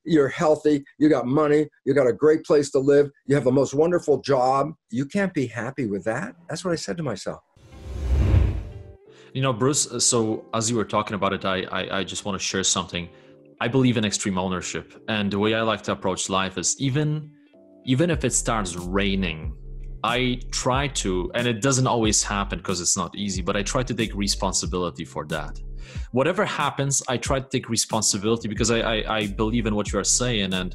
you're healthy, you got money, you got a great place to live, you have the most wonderful job. You can't be happy with that. That's what I said to myself. Bruce, so as you were talking about it, I just want to share something. I believe in extreme ownership. And the way I like to approach life is even if it starts raining, I try to, and it doesn't always happen because it's not easy, but I try to take responsibility for that. Whatever happens, I try to take responsibility because I believe in what you are saying. And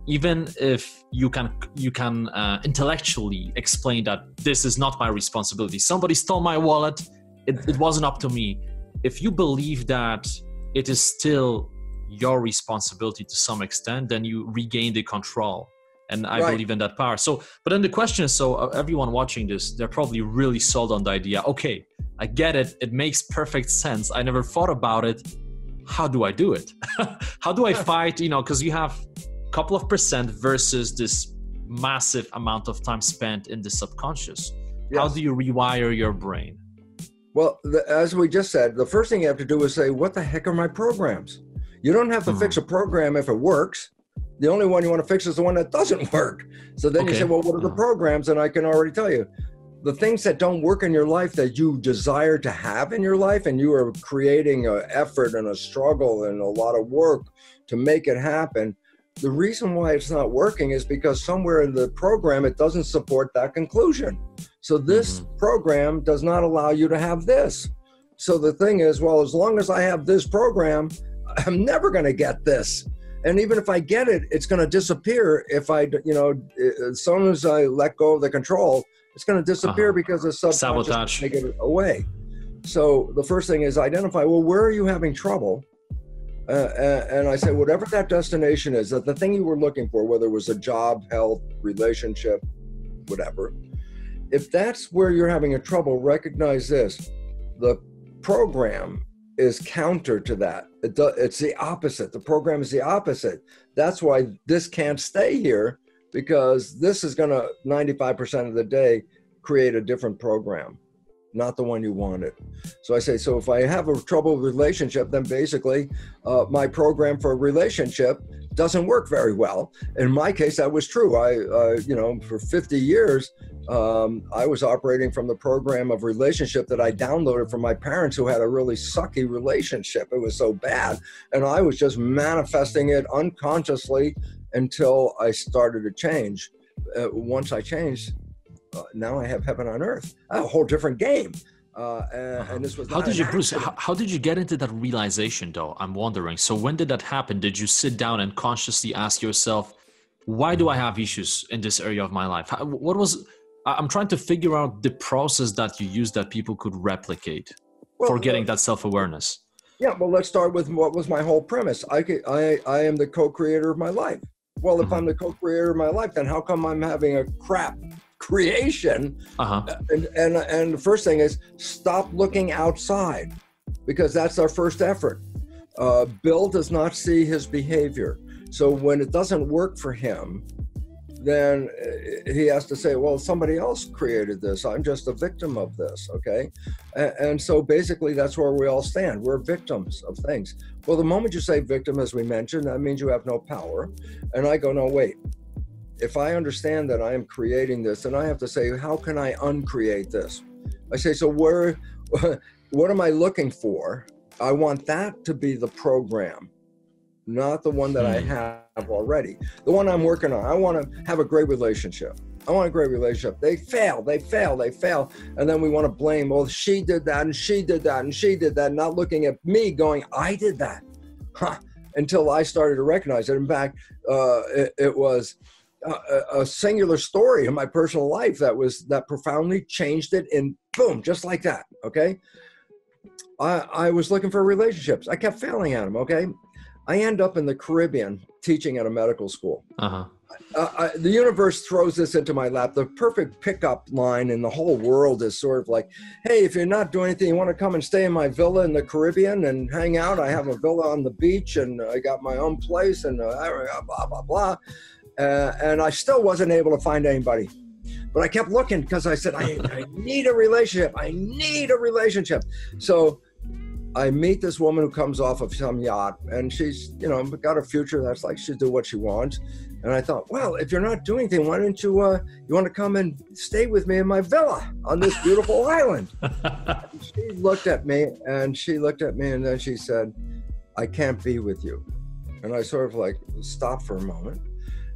even if you can intellectually explain that this is not my responsibility, somebody stole my wallet, it wasn't up to me. If you believe that it is still your responsibility to some extent, then you regain the control. And I believe in that power. So, but then the question is, so everyone watching this, they're probably really sold on the idea. Okay, I get it. It makes perfect sense. I never thought about it. How do I do it? How do I fight? Because you have a couple of percent versus this massive amount of time spent in the subconscious. Yes. How do you rewire your brain? Well, as we just said, the first thing you have to do is say, what the heck are my programs? You don't have to fix a program if it works. The only one you want to fix is the one that doesn't work. So then you say, well, what are the programs? And I can already tell you, the things that don't work in your life that you desire to have in your life, and you are creating an effort and a struggle and a lot of work to make it happen. The reason why it's not working is because somewhere in the program, it doesn't support that conclusion. So this program does not allow you to have this. So the thing is, well, as long as I have this program, I'm never going to get this. And even if I get it, it's going to disappear if as soon as I let go of the control, it's going to disappear because the subconscious take it away. So the first thing is identify, well, where are you having trouble? And I say, whatever that destination is, that the thing you were looking for, whether it was a job, health, relationship, whatever, if that's where you're having a trouble, recognize this, the program is counter to that. It's the opposite. The program is the opposite. That's why this can't stay here, because this is going to 95% of the day create a different program, not the one you wanted. So I say, so if I have a trouble relationship, then basically my program for a relationship doesn't work very well. In my case, that was true. For 50 years, I was operating from the program of relationship that I downloaded from my parents, who had a really sucky relationship. It was so bad. And I was just manifesting it unconsciously until I started to change. Once I changed, now I have heaven on earth, a whole different game. And this was Bruce, how did you get into that realization though? I'm wondering. So when did that happen? Did you sit down and consciously ask yourself, why do I have issues in this area of my life? I'm trying to figure out the process that you use that people could replicate for getting that self-awareness. Yeah, well, let's start with what was my whole premise. I am the co-creator of my life. Well, if I'm the co-creator of my life, then how come I'm having a crap creation? And the first thing is stop looking outside, because that's our first effort. Bill does not see his behavior. So when it doesn't work for him, then he has to say, well, somebody else created this. I'm just a victim of this, okay? And so basically that's where we all stand. We're victims of things. Well, the moment you say victim, as we mentioned, that means you have no power. And I go, no, wait. If I understand that I am creating this, then I have to say, how can I uncreate this? I say, so what am I looking for? I want that to be the program, not the one that I have already. The one I'm working on. I want to have a great relationship. I want a great relationship. They fail. And then we want to blame, well, she did that, and she did that, and she did that, not looking at me going, I did that. Until I started to recognize it. In fact, it was a singular story in my personal life that profoundly changed it, in boom, just like that, okay? I was looking for relationships. I kept failing at them, okay? I end up in the Caribbean teaching at a medical school. The universe throws this into my lap. The perfect pickup line in the whole world is sort of like, hey, if you're not doing anything, you want to come and stay in my villa in the Caribbean and hang out? I have a villa on the beach, and I got my own place, and blah, blah, blah. And I still wasn't able to find anybody. But I kept looking, because I said, I need a relationship. I need a relationship. So I meet this woman who comes off of some yacht, and she's, you know, got a future that's like she'll do what she wants. And I thought, well, if you're not doing anything, why don't you want to come and stay with me in my villa on this beautiful island? She looked at me, and then she said, I can't be with you. And I sort of like stopped for a moment,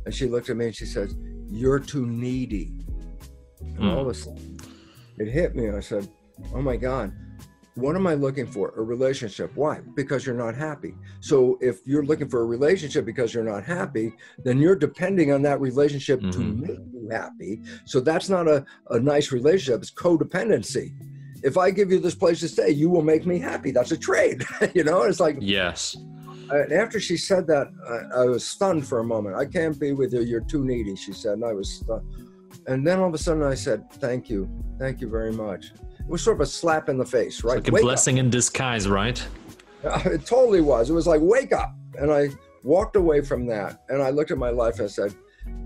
and she looked at me and she says, you're too needy. And all of a sudden it hit me. I said, oh my God, what am I looking for? A relationship. Why? Because you're not happy. So if you're looking for a relationship because you're not happy, then you're depending on that relationship to make you happy. So that's not a nice relationship. It's codependency. If I give you this place to stay, you will make me happy. That's a trade. You know, it's like, yes. After she said that, I was stunned for a moment. I can't be with you. You're too needy, she said. And I was stunned. And then all of a sudden I said, thank you. Thank you very much. It was sort of a slap in the face, right? It's like a blessing in disguise, right? It totally was. It was like, wake up. And I walked away from that. And I looked at my life and I said,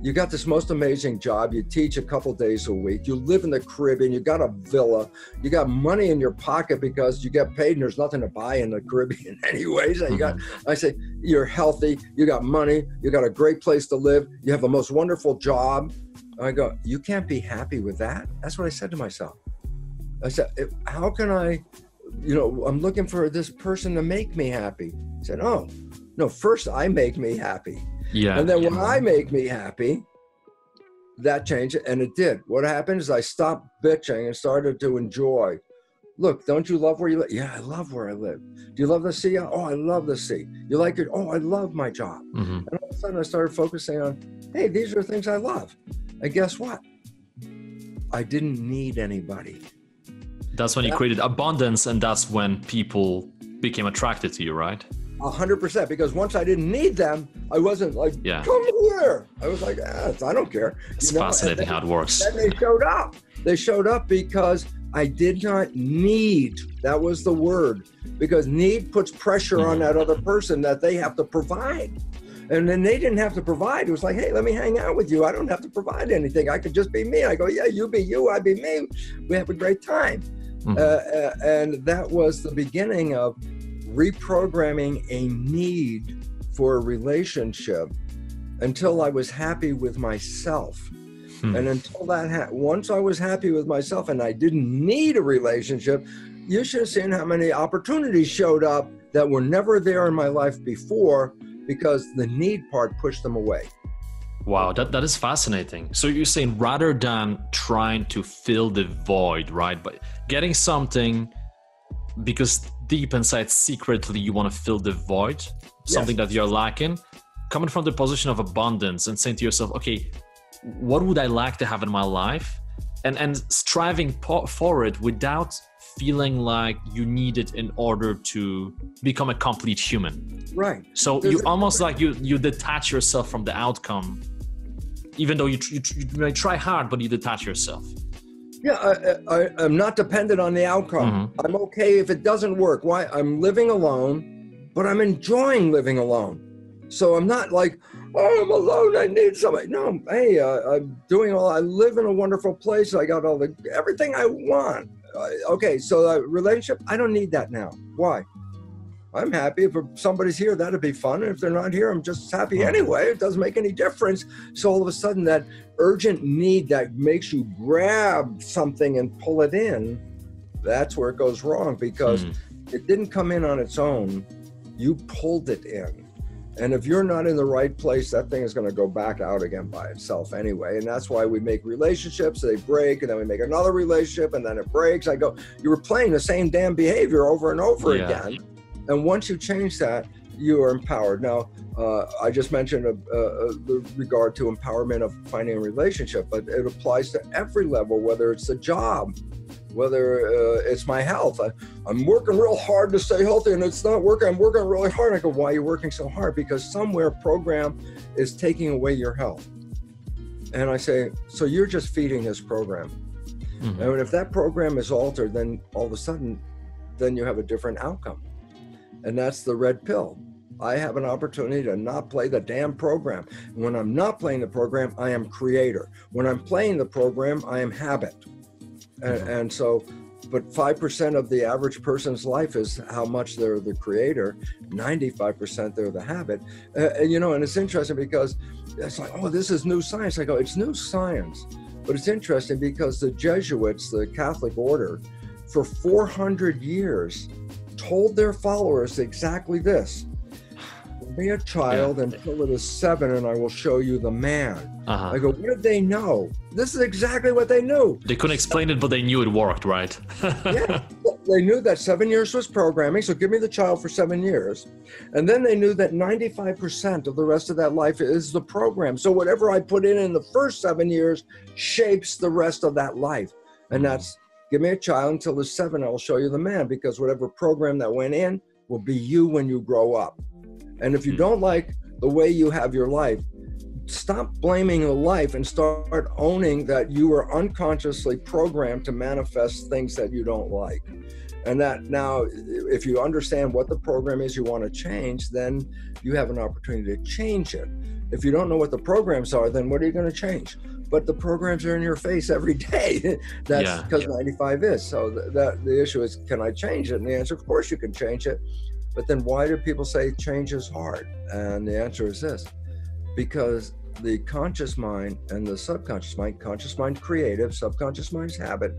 you got this most amazing job. You teach a couple days a week. You live in the Caribbean. You got a villa. You got money in your pocket because you get paid and there's nothing to buy in the Caribbean anyways. And I say, you're healthy. You got money. You got a great place to live. You have the most wonderful job. I go, you can't be happy with that. That's what I said to myself. I said, how can I, I'm looking for this person to make me happy. I said, oh, no, first I make me happy. Yeah. And then when I make me happy, that changed, and it did. What happened is I stopped bitching and started to enjoy. Look, don't you love where you live? Yeah, I love where I live. Do you love the sea? Oh, I love the sea. You like it? Oh, I love my job. And all of a sudden I started focusing on, hey, these are things I love. And guess what? I didn't need anybody. That's when you created abundance, and that's when people became attracted to you, right? 100%, because once I didn't need them, I wasn't like, come here. I was like, I don't care. It's fascinating how it works. Then they showed up. They showed up because I did not need. That was the word. Because need puts pressure on that other person that they have to provide. And then they didn't have to provide. It was like, hey, let me hang out with you. I don't have to provide anything. I could just be me. I go, yeah, you be you, I be me. We have a great time. And that was the beginning of reprogramming a need for a relationship until I was happy with myself. And until that, once I was happy with myself and I didn't need a relationship, you should have seen how many opportunities showed up that were never there in my life before because the need part pushed them away. Wow, that is fascinating. So you're saying rather than trying to fill the void, right? But getting something because deep inside, secretly, you want to fill the void, something that you're lacking, coming from the position of abundance and saying to yourself, okay, what would I like to have in my life? And striving for it without feeling like you need it in order to become a complete human. Right. So you almost like you detach yourself from the outcome, even though you may try hard, but you detach yourself. Yeah, I'm not dependent on the outcome. I'm okay if it doesn't work. Why? I'm living alone, but I'm enjoying living alone. So I'm not like, oh, I'm alone, I need somebody. No, hey, I'm doing I live in a wonderful place. I got everything I want. Okay, so relationship, I don't need that now. Why? I'm happy. If somebody's here, that'd be fun. And if they're not here, I'm just happy anyway. It doesn't make any difference. So all of a sudden, that urgent need that makes you grab something and pull it in, that's where it goes wrong, because it didn't come in on its own. You pulled it in. And if you're not in the right place, that thing is going to go back out again by itself anyway. And that's why we make relationships, they break, and then we make another relationship, and then it breaks. I go, you were playing the same damn behavior over and over again. And once you change that, you are empowered. Now, I just mentioned the regard to empowerment of finding a relationship, but it applies to every level, whether it's a job, whether it's my health. I'm working real hard to stay healthy and it's not working. I'm working really hard. I go, why are you working so hard? Because somewhere program is taking away your health. And I say, so you're just feeding this program. And if that program is altered, then all of a sudden, then you have a different outcome. And that's the red pill. I have an opportunity to not play the damn program. When I'm not playing the program, I am creator. When I'm playing the program, I am habit. And so but 5% of the average person's life is how much they're the creator. 95% they're the habit. You know, and it's interesting because it's like, oh, this is new science. I go, it's new science, but it's interesting because the Jesuits, the Catholic order, for 400 years told their followers exactly this: be a child until it is 7 and I will show you the man. I go, what did they know? This is exactly what they knew. They couldn't explain it, but they knew it worked, right? Yeah, they knew that 7 years was programming, so give me the child for 7 years. And then they knew that 95% of the rest of that life is the program. So whatever I put in the first 7 years shapes the rest of that life. And that's, give me a child until it's 7, I'll show you the man, because whatever program that went in will be you when you grow up. And if you don't like the way you have your life, stop blaming the life and start owning that you are unconsciously programmed to manifest things that you don't like. And that now, if you understand what the program is you want to change, then you have an opportunity to change it. If you don't know what the programs are, then what are you going to change? But the programs are in your face every day. That's because 95 is. So the issue is, can I change it? And the answer, of course you can change it. But then why do people say change is hard? And the answer is this: because the conscious mind and the subconscious mind, conscious mind creative, subconscious mind's habit,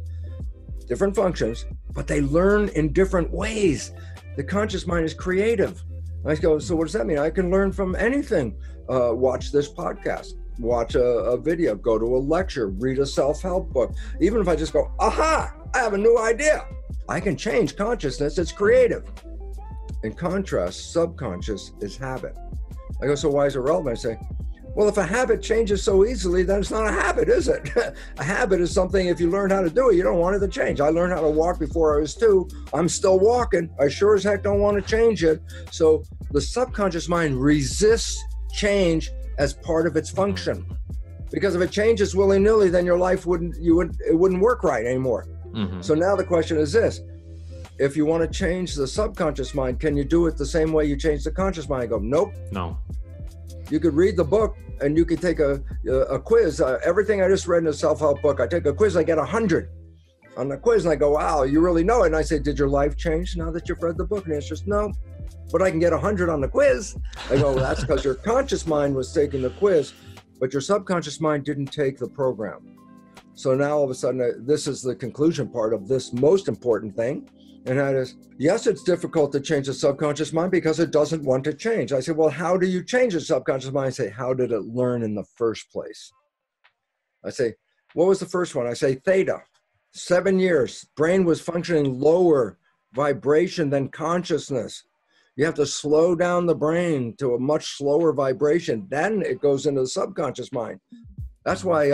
different functions, but they learn in different ways. The conscious mind is creative. I go, so what does that mean? I can learn from anything. Watch this podcast, watch a video, go to a lecture, read a self-help book. Even if I just go, aha, I have a new idea. I can change consciousness, it's creative. In contrast, subconscious is habit. I go, so why is it relevant? I say, well, if a habit changes so easily, then it's not a habit, is it? A habit is something, if you learn how to do it, you don't want it to change. I learned how to walk before I was 2. I'm still walking. I sure as heck don't want to change it. So the subconscious mind resists change as part of its function. Because if it changes willy-nilly, then your life it wouldn't work right anymore. So now the question is this: if you want to change the subconscious mind, can you do it the same way you change the conscious mind? I go, nope. No. You could read the book and you could take a quiz. Everything I just read in a self-help book, I take a quiz, I get 100 on the quiz. And I go, wow, you really know it. And I say, did your life change now that you've read the book? And it's just no, but I can get 100 on the quiz. I go, well, that's because your conscious mind was taking the quiz, but your subconscious mind didn't take the program. So now all of a sudden, this is the conclusion part of this most important thing. And that is, yes, it's difficult to change the subconscious mind because it doesn't want to change. I say, well, how do you change the subconscious mind? I say, how did it learn in the first place? I say, what was the first one? I say, theta, 7 years. Brain was functioning lower vibration than consciousness. You have to slow down the brain to a much slower vibration. Then it goes into the subconscious mind. That's why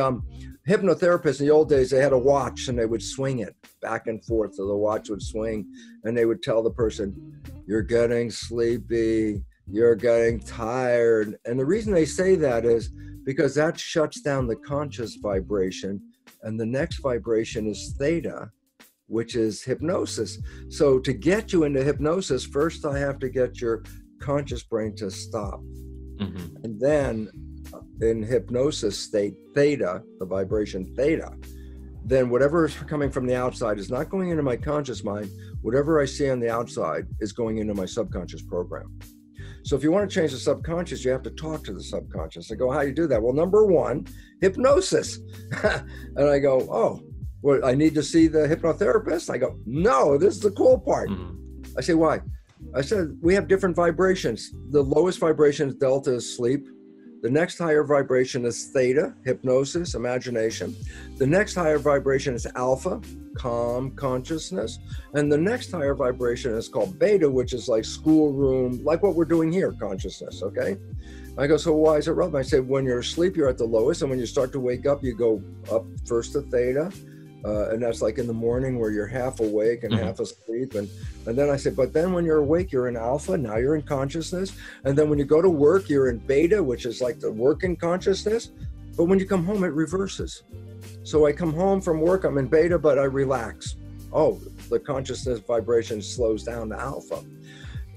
hypnotherapists in the old days, they had a watch and they would swing it back and forth. So the watch would swing and they would tell the person, you're getting sleepy, you're getting tired. And the reason they say that is because that shuts down the conscious vibration. And the next vibration is theta, which is hypnosis. So to get you into hypnosis, first I have to get your conscious brain to stop. And then in hypnosis state, theta, the vibration theta, then whatever is coming from the outside is not going into my conscious mind. Whatever I see on the outside is going into my subconscious program. So if you want to change the subconscious, you have to talk to the subconscious. I go, how do you do that? Well, number one, hypnosis. And I go, oh, well, I need to see the hypnotherapist? I go, no, this is the cool part. I say, why? I said, we have different vibrations. The lowest vibration is delta, is sleep. The next higher vibration is theta, hypnosis, imagination. The next higher vibration is alpha, calm consciousness. And the next higher vibration is called beta, which is like schoolroom, like what we're doing here, consciousness, okay? I go, so why is it relevant? I say, when you're asleep, you're at the lowest. And when you start to wake up, you go up first to theta. And that's like in the morning where you're half awake and half asleep. And then I said, but then when you're awake, you're in alpha. Now you're in consciousness. And then when you go to work, you're in beta, which is like the working consciousness. But when you come home, it reverses. So I come home from work, I'm in beta, but I relax. Oh, the consciousness vibration slows down to alpha.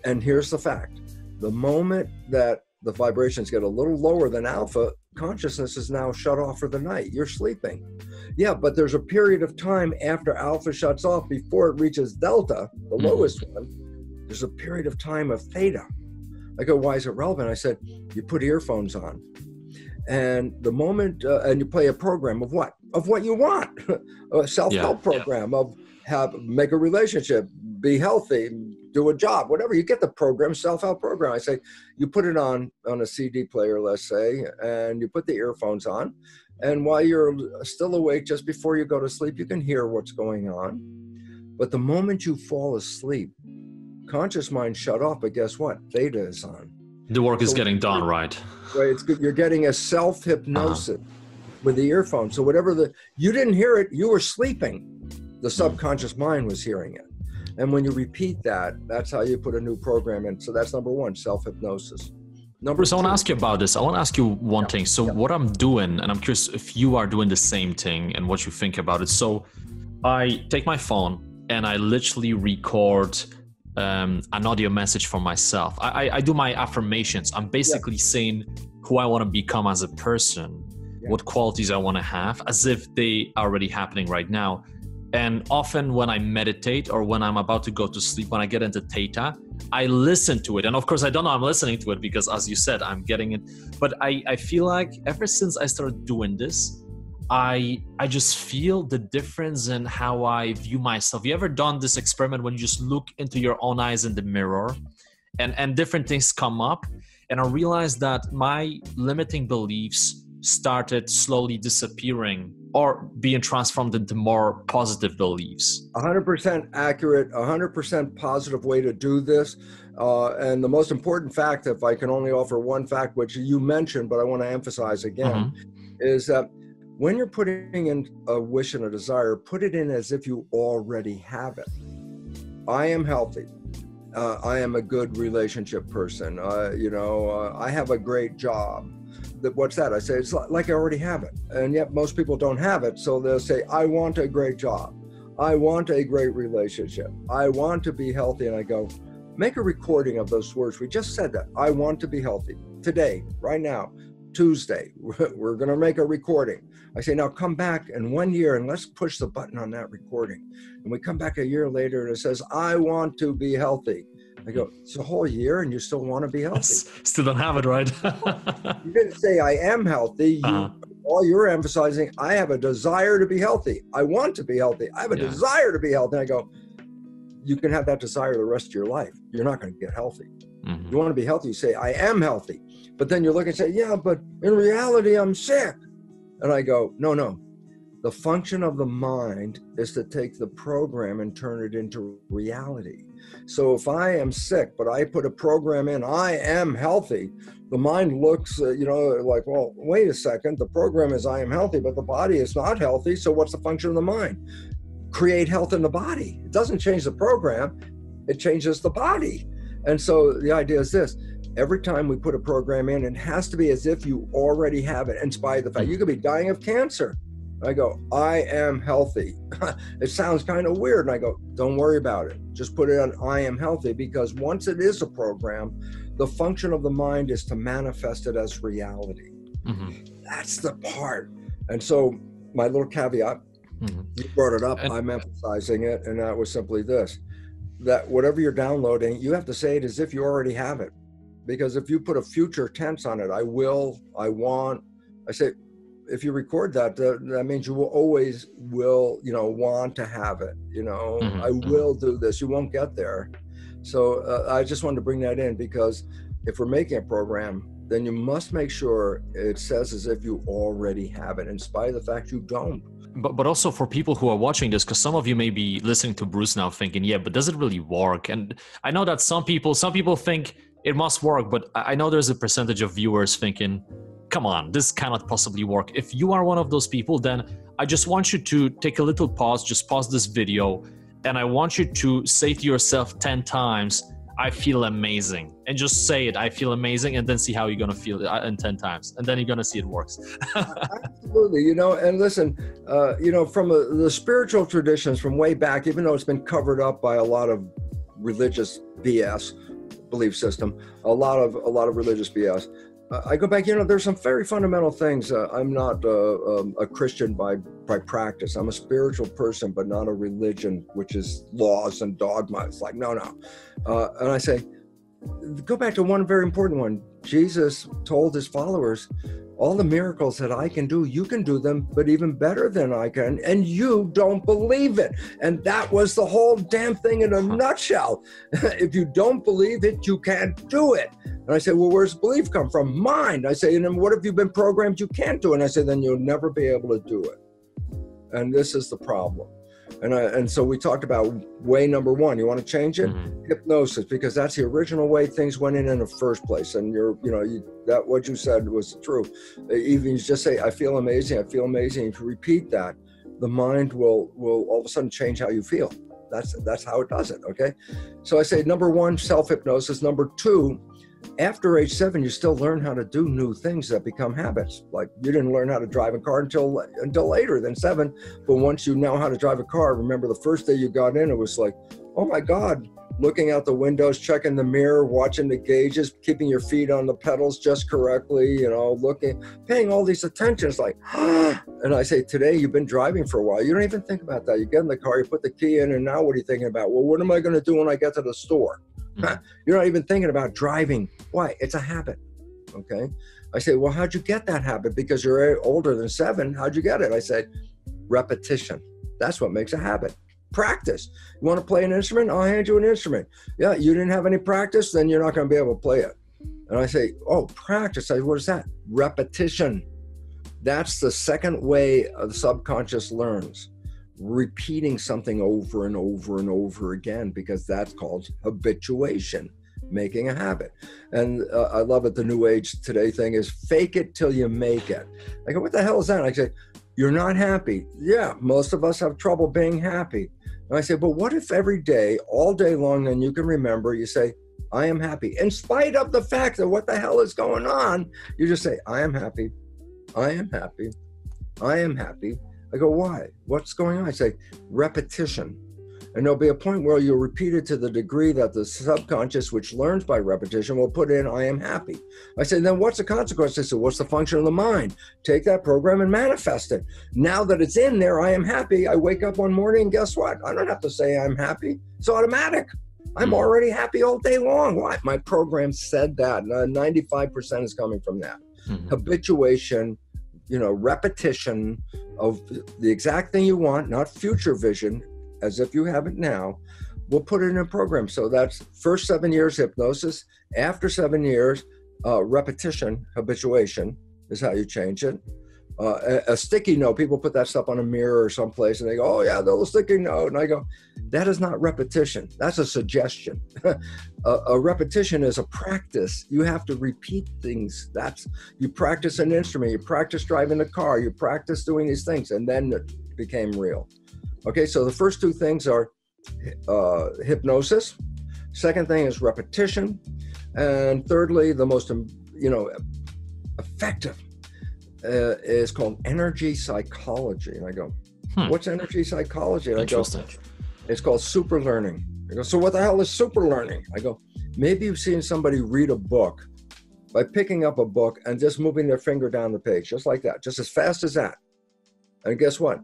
And here's the fact. The moment that the vibrations get a little lower than alpha, consciousness is now shut off for the night. You're sleeping. Yeah, but there's a period of time after alpha shuts off before it reaches delta, the lowest one. There's a period of time of theta. I go, why is it relevant? I said, you put earphones on, and the moment, and you play a program of what? Of what you want. A self-help program of make a relationship, be healthy, do a job, whatever. You get the program, self-help program. I say, you put it on a CD player, let's say, and you put the earphones on. And while you're still awake, just before you go to sleep, you can hear what's going on. But the moment you fall asleep, conscious mind shut off, but guess what? Theta is on. The work is getting done, right? Right. It's good. You're getting a self-hypnosis with the earphone. So whatever you didn't hear it, you were sleeping. The subconscious mind was hearing it. And when you repeat that, that's how you put a new program in. So that's number one, self-hypnosis. Bruce, I want to ask you about this. I want to ask you one thing. So what I'm doing, and I'm curious if you are doing the same thing and what you think about it. So I take my phone and I literally record an audio message for myself. I do my affirmations. I'm basically saying who I want to become as a person, what qualities I want to have, as if they are already happening right now. And often when I meditate or when I'm about to go to sleep, when I get into theta, I listen to it. And of course, I don't know I'm listening to it because, as you said, I'm getting it. But I feel like ever since I started doing this, I just feel the difference in how I view myself. You ever done this experiment when you just look into your own eyes in the mirror and different things come up? And I realized that my limiting beliefs started slowly disappearing or being transformed into more positive beliefs. 100% accurate, 100% positive way to do this. And the most important fact, if I can only offer one fact, which you mentioned, but I want to emphasize again, is that when you're putting in a wish and a desire, put it in as if you already have it. I am healthy. I am a good relationship person. I have a great job. What's that? I say, it's like I already have it. And yet most people don't have it. So they'll say, I want a great job. I want a great relationship. I want to be healthy. And I go, make a recording of those words. We just said that. I want to be healthy. Today, right now, Tuesday, we're going to make a recording. I say, now come back in 1 year and let's push the button on that recording. And we come back a year later and it says, I want to be healthy. I go, it's a whole year and you still want to be healthy. Still don't have it, right? You didn't say I am healthy. All you're emphasizing, I have a desire to be healthy. I want to be healthy. I have a desire to be healthy. And I go, you can have that desire the rest of your life. You're not going to get healthy. You want to be healthy, you say, I am healthy. But then you look and say, yeah, but in reality, I'm sick. And I go, no. The function of the mind is to take the program and turn it into reality. So if I am sick, but I put a program in, I am healthy, the mind looks, like, well, wait a second, the program is I am healthy, but the body is not healthy. So what's the function of the mind? Create health in the body. It doesn't change the program, it changes the body. And so the idea is this. Every time we put a program in, it has to be as if you already have it, in spite of the fact you could be dying of cancer. I go, I am healthy. It sounds kind of weird. And I go, don't worry about it. Just put it on I am healthy, because once it is a program, the function of the mind is to manifest it as reality. That's the part. And so my little caveat, you brought it up, I'm emphasizing it, and that was simply this, that whatever you're downloading, you have to say it as if you already have it. Because if you put a future tense on it, I will, I want, I say, if you record that, that means you will always want to have it. I will do this. You won't get there. So I just wanted to bring that in, because if we're making a program, then you must make sure it says as if you already have it, in spite of the fact you don't. But also for people who are watching this, because some of you may be listening to Bruce now thinking, yeah, but does it really work? And I know that some people think it must work, but I know there's a percentage of viewers thinking, come on, this cannot possibly work. If you are one of those people, then I just want you to take a little pause, just pause this video, and I want you to say to yourself 10 times, I feel amazing. And just say it, I feel amazing, and then see how you're going to feel it in 10 times. And then you're going to see it works. Absolutely. And listen, from the spiritual traditions from way back, even though it's been covered up by a lot of religious BS, belief system, a lot of religious BS. I go back, there's some very fundamental things. I'm not a Christian by practice. I'm a spiritual person, but not a religion, which is laws and dogma. It's like, no. And I say, go back to one very important one. Jesus told his followers, all the miracles that I can do, you can do them, but even better than I can, and you don't believe it. And that was the whole damn thing in a nutshell. If you don't believe it, you can't do it. And I say, well, where's belief come from? Mind. I say, and then what if you've been programmed you can't do it? And I say, then you'll never be able to do it. And this is the problem. And so we talked about way number one. You want to change it? Mm-hmm. Hypnosis, because that's the original way things went in the first place. And that what you said was true. Even you just say, I feel amazing. If you repeat that, the mind will all of a sudden change how you feel. That's how it does it. Okay. So I say, number one, self-hypnosis. Number two, after age 7, you still learn how to do new things that become habits. Like you didn't learn how to drive a car until later than 7. But once you know how to drive a car, remember the first day you got in, it was like, oh my God, looking out the windows, checking the mirror, watching the gauges, keeping your feet on the pedals just correctly, looking, paying all these attentions like, and I say, today you've been driving for a while. You don't even think about that. You get in the car, you put the key in, and now what are you thinking about? Well, what am I going to do when I get to the store? You're not even thinking about driving. Why? It's a habit. Okay. I say, well, how'd you get that habit? Because you're older than 7. How'd you get it? I said, repetition. That's what makes a habit. Practice. You want to play an instrument? I'll hand you an instrument. Yeah, you didn't have any practice, then you're not going to be able to play it. And I say, oh, practice. I say, what is that? Repetition. That's the second way the subconscious learns. Repeating something over and over and over again, because that's called habituation, making a habit. And I love it. The new age today thing is fake it till you make it. I go, what the hell is that? I say, you're not happy. Yeah, most of us have trouble being happy. And I say, but what if every day, all day long, and you can remember, you say, I am happy. In spite of the fact that what the hell is going on, you just say, I am happy. I am happy. I am happy. I go, why? What's going on? I say, repetition. And there'll be a point where you'll repeat it to the degree that the subconscious, which learns by repetition, will put in, I am happy. I say, then what's the consequence? I say, what's the function of the mind? Take that program and manifest it. Now that it's in there, I am happy. I wake up one morning and guess what? I don't have to say I'm happy. It's automatic. I'm already happy all day long. Why? My program said that. 95% is coming from that. Mm-hmm. Habituation, repetition of the exact thing you want, not future vision, as if you have it now. We'll put it in a program. So that's first 7 years hypnosis. After 7 years, repetition, habituation is how you change it. A sticky note, people put that stuff on a mirror or someplace and they go, oh yeah, the little sticky note. And I go, that is not repetition. That's a suggestion. A repetition is a practice. You have to repeat things. You practice an instrument, you practice driving a car, you practice doing these things, and then it became real. Okay, so the first 2 things are hypnosis. Second thing is repetition. And thirdly, the most, effective is called energy psychology. And I go, what's energy psychology? And I go, it's called super learning. I go, so what the hell is super learning? I go, maybe you've seen somebody read a book by picking up a book and just moving their finger down the page, just like that, just as fast as that. And guess what?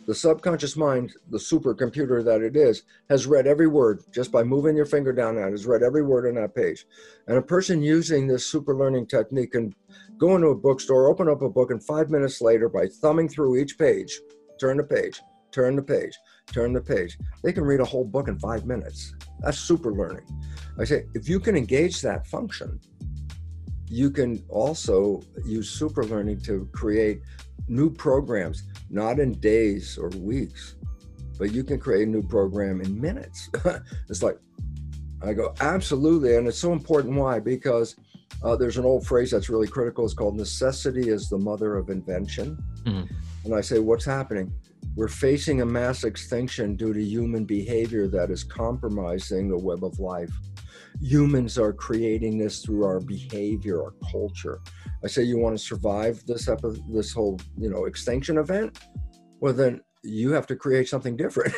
The subconscious mind, the supercomputer that it is, has read every word just by moving your finger down that, has read every word on that page. And a person using this super learning technique can go into a bookstore, open up a book, and 5 minutes later, by thumbing through each page, turn the page, turn the page, turn the page, they can read a whole book in 5 minutes. That's super learning. I say, if you can engage that function, you can also use super learning to create new programs, not in days or weeks, but you can create a new program in minutes. It's like, I go, absolutely. And it's so important. Why? Because there's an old phrase that's really critical. It's called necessity is the mother of invention. Mm-hmm. And I say, what's happening? We're facing a mass extinction due to human behavior that is compromising the web of life. Humans are creating this through our behavior, our culture. I say, you want to survive this whole, extinction event? Well, then you have to create something different.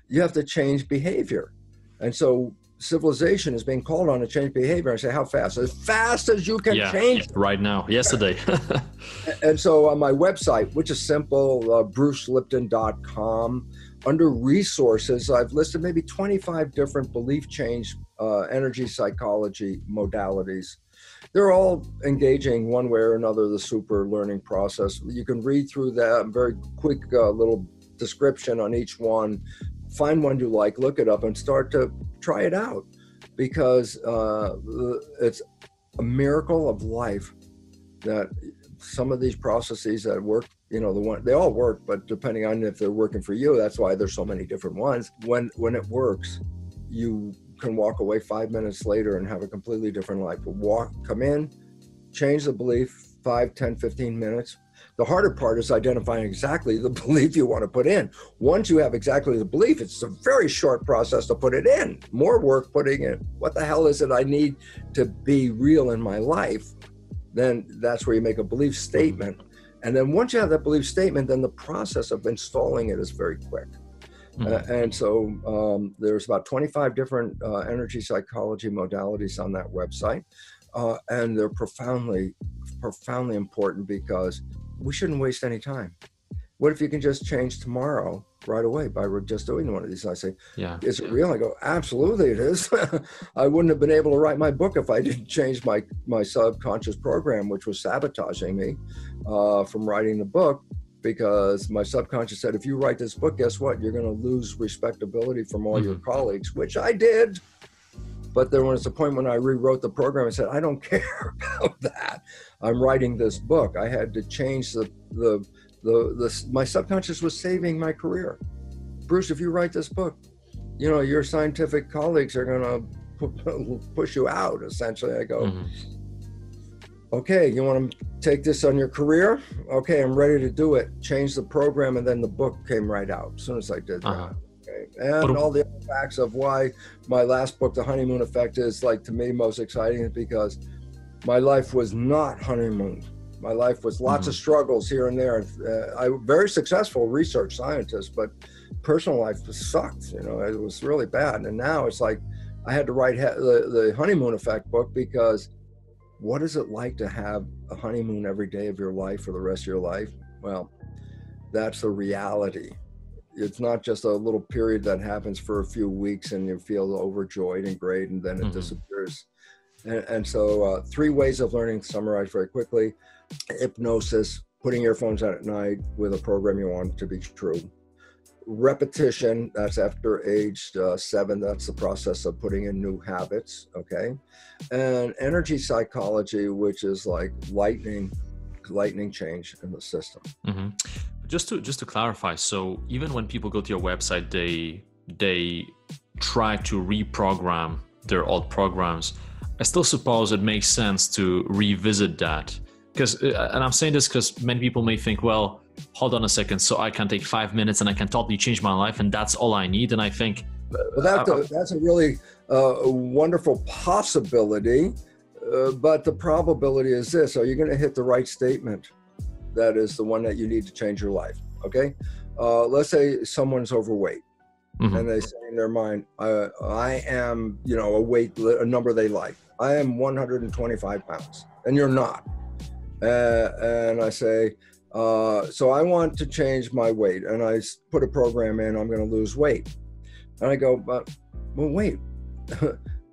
You have to change behavior. And so civilization is being called on to change behavior. I say, how fast? As fast as you can change it. Right now, yesterday. And so on my website, which is simple, brucelipton.com, under resources, I've listed maybe 25 different belief change, energy psychology modalities. They're all engaging one way or another the super learning process. You can read through that, very quick little description on each one, find one you like, look it up, and start to try it out, because it's a miracle of life that some of these processes that work, they all work, but depending on if they're working for you, that's why there's so many different ones. When it works, you can walk away 5 minutes later and have a completely different life. Come in, change the belief, 5, 10, 15 minutes. The harder part is identifying exactly the belief you want to put in. Once you have exactly the belief, it's a very short process to put it in. More work putting in, what the hell is it I need to be real in my life? Then that's where you make a belief statement. And then once you have that belief statement, then the process of installing it is very quick. And so there's about 25 different energy psychology modalities on that website. And they're profoundly important, because we shouldn't waste any time. What if you can just change tomorrow right away by just doing one of these? I say, is it real? I go, absolutely it is. I wouldn't have been able to write my book if I didn't change my subconscious program, which was sabotaging me from writing the book, because my subconscious said, if you write this book, guess what? You're going to lose respectability from all your colleagues, which I did. But there was a point when I rewrote the program and said, I don't care about that. I'm writing this book. I had to change my subconscious was saving my career. Bruce, if you write this book, your scientific colleagues are going to push you out, essentially. I go, okay, you want to take this on your career? Okay, I'm ready to do it. Change the program, and then the book came right out as soon as I did that. And all the other facts of why my last book, The Honeymoon Effect, is to me most exciting, is because my life was not honeymoon. My life was lots of struggles here and there. I'm very successful research scientist, but personal life sucked. It was really bad. And now it's like I had to write the Honeymoon Effect book, because what is it like to have a honeymoon every day of your life for the rest of your life? Well, that's the reality. It's not just a little period that happens for a few weeks and you feel overjoyed and great, and then it disappears. And so 3 ways of learning, to summarize very quickly: hypnosis, putting earphones on at night with a program you want to be true. Repetition, that's after age 7, that's the process of putting in new habits, okay? And energy psychology, which is like lightning change in the system. Just to clarify, so even when people go to your website, they try to reprogram their old programs. I still suppose it makes sense to revisit that, because, and I'm saying this because many people may think, well, hold on a second, so I can take 5 minutes and I can totally change my life, and that's all I need. And I think that's a really wonderful possibility, but the probability is this: are you going to hit the right statement? That is the one that you need to change your life. Okay, let's say someone's overweight, and they say in their mind, I am, a number they like. I am 125 pounds, and you're not. And I say, so I want to change my weight, and I put a program in, I'm going to lose weight. And I go, well, wait,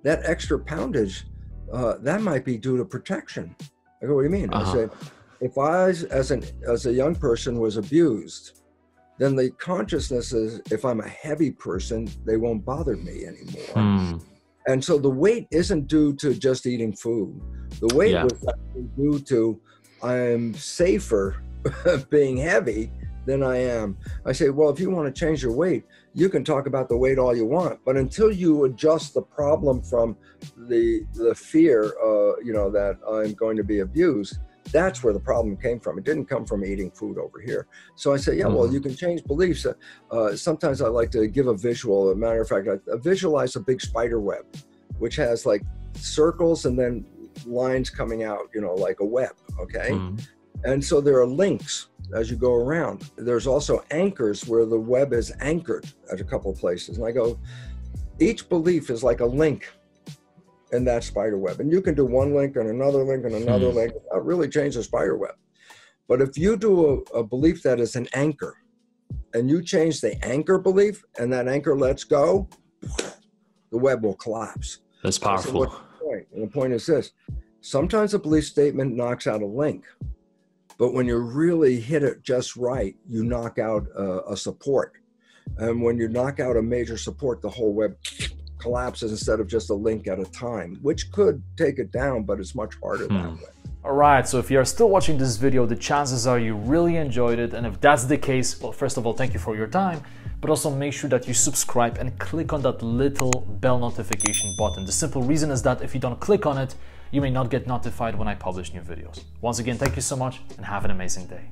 that extra poundage, that might be due to protection. I go, what do you mean? I say, if I, as a young person, was abused, then the consciousness is, if I'm a heavy person, they won't bother me anymore. And so the weight isn't due to just eating food. The weight was actually due to I'm safer being heavy than I am. I say, well, if you want to change your weight, you can talk about the weight all you want, but until you adjust the problem from the fear, that I'm going to be abused, that's where the problem came from. It didn't come from eating food over here. So I say, well, you can change beliefs. Sometimes I like to give a visual. As a matter of fact, I visualize a big spider web, which has like circles and then lines coming out, like a web, okay? And so there are links as you go around. There's also anchors where the web is anchored at a couple of places. And I go, each belief is like a link in that spider web. And you can do one link and another link and another link. That really changes the spider web. But if you do a belief that is an anchor, and you change the anchor belief, and that anchor lets go, the web will collapse. That's powerful. And the point is this: sometimes a belief statement knocks out a link, but when you really hit it just right, you knock out a support. And when you knock out a major support, the whole web collapses instead of just a link at a time, which could take it down, but it's much harder that way. Alright, so if you are still watching this video, the chances are you really enjoyed it, and if that's the case, well, first of all, thank you for your time, but also make sure that you subscribe and click on that little bell notification button. The simple reason is that if you don't click on it, you may not get notified when I publish new videos. Once again, thank you so much and have an amazing day.